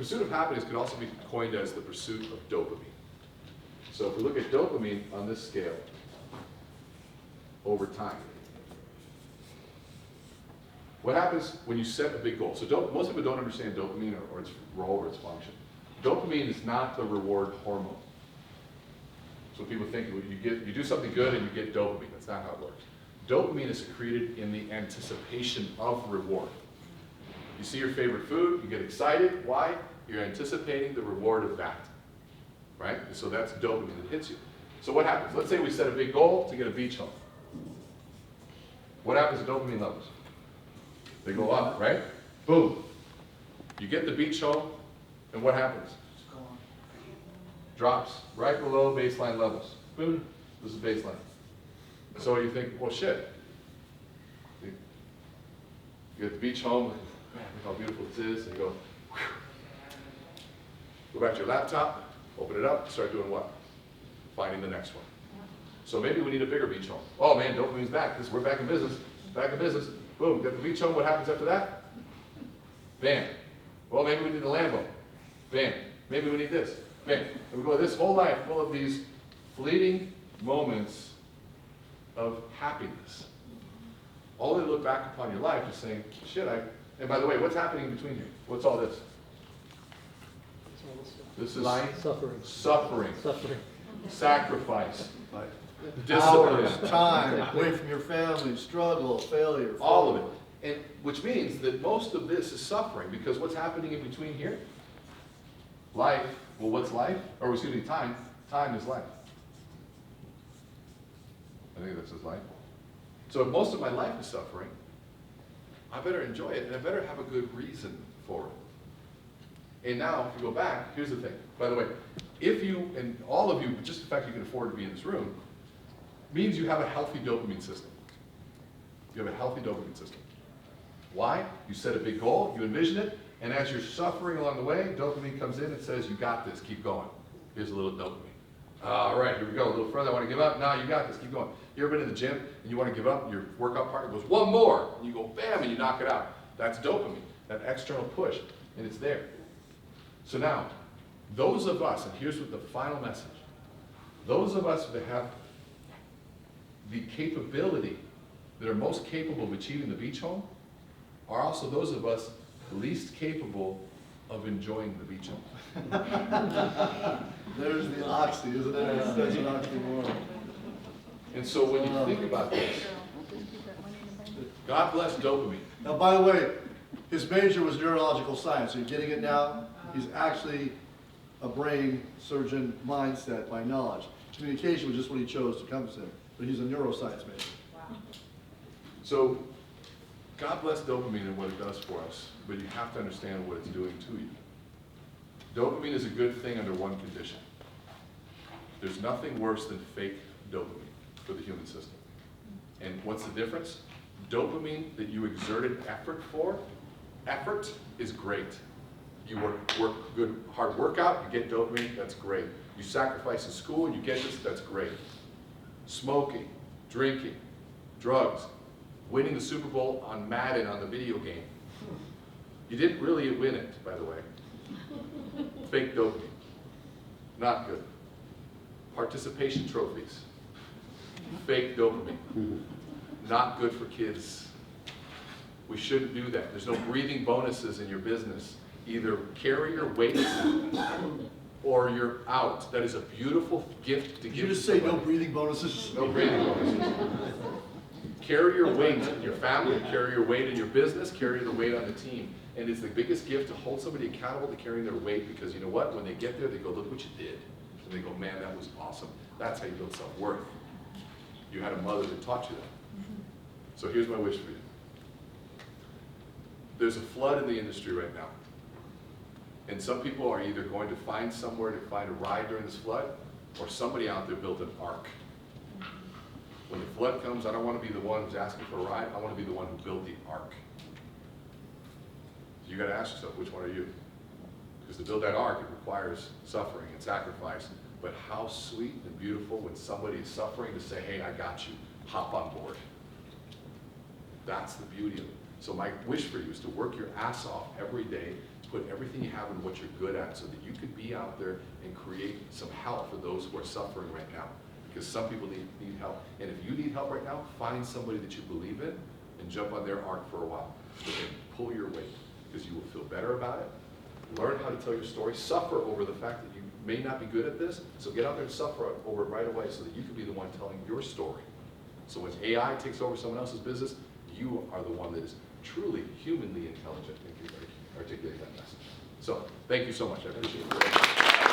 pursuit of happiness could also be coined as the pursuit of dopamine. So if we look at dopamine on this scale over time, what happens when you set a big goal? So most people don't understand dopamine or its role or its function. Dopamine is not the reward hormone. So people think you do something good and you get dopamine. That's not how it works. Dopamine is secreted in the anticipation of reward. You see your favorite food, you get excited. Why? You're anticipating the reward of that. Right? So that's dopamine that hits you. So what happens? Let's say we set a big goal to get a beach home. What happens to dopamine levels? They go up, right? Boom. You get the beach home, and what happens? Drops right below baseline levels. Boom. This is baseline. So you think, well, shit. You get the beach home, man, look how beautiful this is, and you go, whew. Go back to your laptop, open it up, start doing what? Finding the next one. So maybe we need a bigger beach home. Oh man, dopamine's back. We're back in business. Back in business. Boom, got the beach home. What happens after that? Bam. Well, maybe we need a Lambo. Bam. Maybe we need this. Bam. And we go this whole life full of these fleeting moments of happiness. All they look back upon your life is saying, shit, and by the way, what's happening in between here? What's all this? This is life, suffering, sacrifice, Hours, discipline, time, away from your family, struggle, failure. all of it. And which means that most of this is suffering, because what's happening in between here? Life. Well, what's life? Or excuse me, time. Time is life. I think this is life. So if most of my life is suffering, I better enjoy it, and I better have a good reason for it. And now, if you go back, here's the thing. By the way, if you, and all of you, but just the fact you can afford to be in this room, means you have a healthy dopamine system. You have a healthy dopamine system. Why? You set a big goal, you envision it, and as you're suffering along the way, dopamine comes in and says, you got this, keep going. Here's a little dopamine. All right, here we go, a little further, I want to give up. No, you got this, keep going. You ever been in the gym and you want to give up, and your workout partner goes, one more, and you go, bam, and you knock it out. That's dopamine, that external push, and it's there. So now, those of us, and here's what the final message, those of us that have the capability, that are most capable of achieving the beach home, are also those of us least capable of enjoying the beach home. There's the oxy, isn't it? It's such an oxymoron. And so when you think about this, God bless dopamine. Now, by the way, his major was neurological science. Are you getting it now? He's actually a brain surgeon mindset by knowledge. Communication was just what he chose to come to, but he's a neuroscience major. Wow. So God bless dopamine and what it does for us, but you have to understand what it's doing to you. Dopamine is a good thing under one condition. There's nothing worse than fake dopamine for the human system. And what's the difference? Dopamine that you exerted effort for, effort is great. You work good, hard workout, you get dopamine, that's great. You sacrifice in school, you get this, that's great. Smoking, drinking, drugs, winning the Super Bowl on Madden on the video game. You didn't really win it, by the way. Fake dopamine, not good. Participation trophies, fake dopamine, not good for kids. We shouldn't do that. There's no breathing bonuses in your business. Either carry your weight or you're out. That is a beautiful gift to give. Did you just say no breathing bonuses? No breathing bonuses. Carry your weight in your family, carry your weight in your business, carry the weight on the team. And it's the biggest gift to hold somebody accountable to carrying their weight, because you know what? When they get there, they go, look what you did. And they go, man, that was awesome. That's how you build self-worth. You had a mother that taught you that. So here's my wish for you. There's a flood in the industry right now. And some people are either going to find somewhere to find a ride during this flood, or somebody out there built an ark. When the flood comes, I don't want to be the one who's asking for a ride. I want to be the one who built the ark. So you got to ask yourself, which one are you? Because to build that ark, it requires suffering and sacrifice. But how sweet and beautiful when somebody is suffering to say, hey, I got you. Hop on board. That's the beauty of it. So my wish for you is to work your ass off every day, put everything you have in what you're good at so that you can be out there and create some help for those who are suffering right now. Because some people need help. And if you need help right now, find somebody that you believe in and jump on their arc for a while. And pull your weight, because you will feel better about it. Learn how to tell your story. Suffer over the fact that you may not be good at this. So get out there and suffer over it right away so that you can be the one telling your story. So when AI takes over someone else's business, you are the one that is truly humanly intelligent and can articulate that message. So thank you so much. I appreciate it.